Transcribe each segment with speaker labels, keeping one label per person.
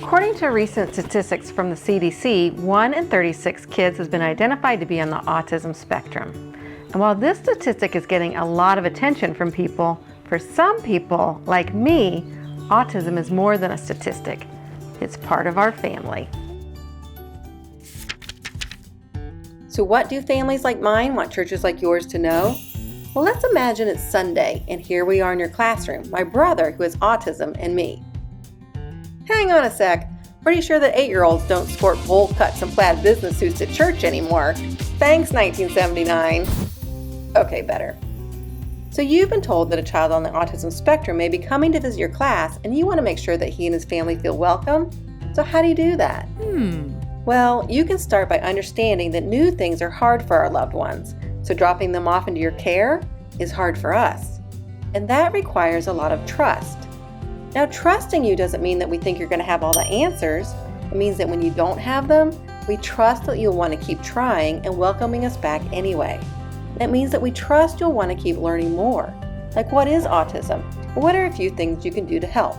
Speaker 1: According to recent statistics from the CDC, 1 in 36 kids has been identified to be on the autism spectrum. And while this statistic is getting a lot of attention from people, for some people, like me, autism is more than a statistic. It's part of our family. So what do families like mine want churches like yours to know? Well, let's imagine it's Sunday, and here we are in your classroom, my brother who has autism and me. Hang on a sec. Pretty sure that 8-year-olds don't sport bowl cuts and plaid business suits at church anymore. Thanks, 1979. Okay, better. So you've been told that a child on the autism spectrum may be coming to visit your class, and you want to make sure that he and his family feel welcome. So how do you do that? Well, you can start by understanding that new things are hard for our loved ones. So dropping them off into your care is hard for us. And that requires a lot of trust. Now, trusting you doesn't mean that we think you're going to have all the answers. It means that when you don't have them, we trust that you'll want to keep trying and welcoming us back anyway. That means that we trust you'll want to keep learning more. Like, what is autism? What are a few things you can do to help?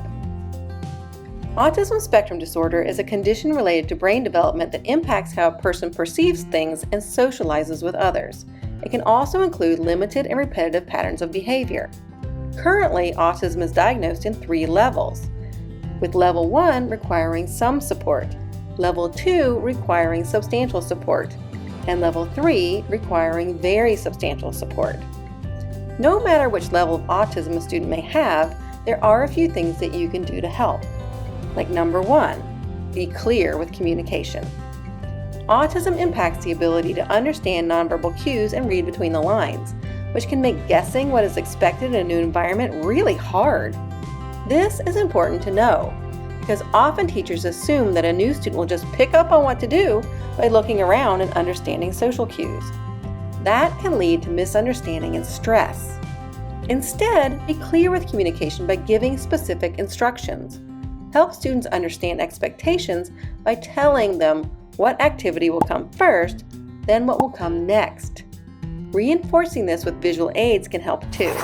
Speaker 1: Autism spectrum disorder is a condition related to brain development that impacts how a person perceives things and socializes with others. It can also include limited and repetitive patterns of behavior. Currently, autism is diagnosed in 3 levels, with level 1 requiring some support, level 2 requiring substantial support, and level 3 requiring very substantial support. No matter which level of autism a student may have, there are a few things that you can do to help. Like number 1, be clear with communication. Autism impacts the ability to understand nonverbal cues and read between the lines, which can make guessing what is expected in a new environment really hard. This is important to know, because often teachers assume that a new student will just pick up on what to do by looking around and understanding social cues. That can lead to misunderstanding and stress. Instead, be clear with communication by giving specific instructions. Help students understand expectations by telling them what activity will come first, then what will come next. Reinforcing this with visual aids can help too.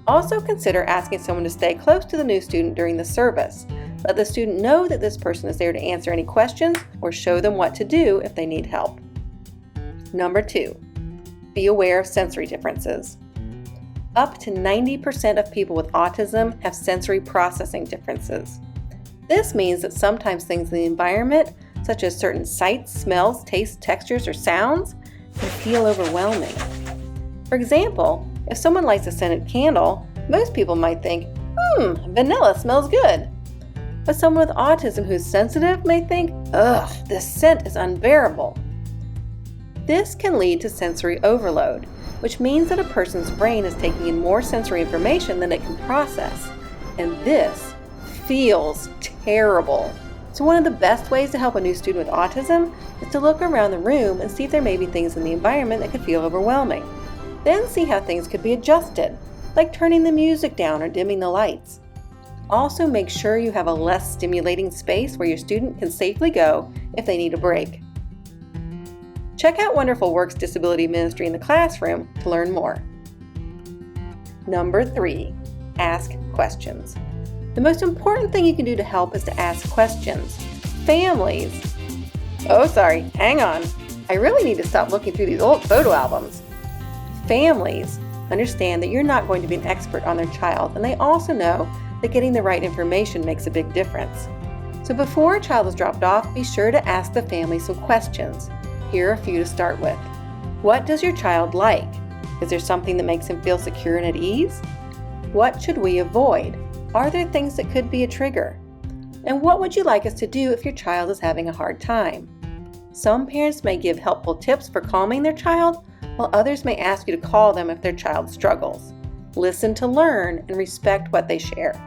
Speaker 1: Also consider asking someone to stay close to the new student during the service. Let the student know that this person is there to answer any questions or show them what to do if they need help. Number 2, be aware of sensory differences. Up to 90% of people with autism have sensory processing differences. This means that sometimes things in the environment, such as certain sights, smells, tastes, textures, or sounds, can feel overwhelming. For example, if someone lights a scented candle, most people might think, vanilla smells good. But someone with autism who's sensitive may think, this scent is unbearable. This can lead to sensory overload, which means that a person's brain is taking in more sensory information than it can process. And this feels terrible. So one of the best ways to help a new student with autism is to look around the room and see if there may be things in the environment that could feel overwhelming. Then see how things could be adjusted, like turning the music down or dimming the lights. Also make sure you have a less stimulating space where your student can safely go if they need a break. Check out Wonderful Works Disability Ministry in the classroom to learn more. Number 3, ask questions. The most important thing you can do to help is to ask questions. Families. Hang on. I really need to stop looking through these old photo albums. Families understand that you're not going to be an expert on their child, and they also know that getting the right information makes a big difference. So before a child is dropped off, be sure to ask the family some questions. Here are a few to start with. What does your child like? Is there something that makes him feel secure and at ease? What should we avoid? Are there things that could be a trigger? And what would you like us to do if your child is having a hard time? Some parents may give helpful tips for calming their child, while others may ask you to call them if their child struggles. Listen to learn and respect what they share.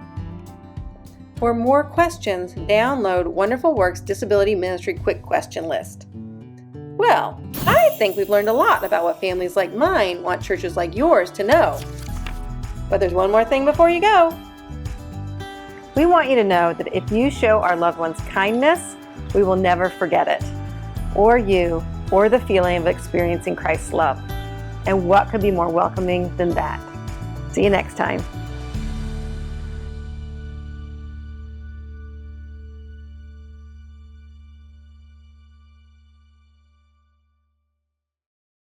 Speaker 1: For more questions, download Wonderful Works Disability Ministry Quick Question List. Well, I think we've learned a lot about what families like mine want churches like yours to know. But there's one more thing before you go. We want you to know that if you show our loved ones kindness, we will never forget it, or you, or the feeling of experiencing Christ's love. And what could be more welcoming than that? See you next time.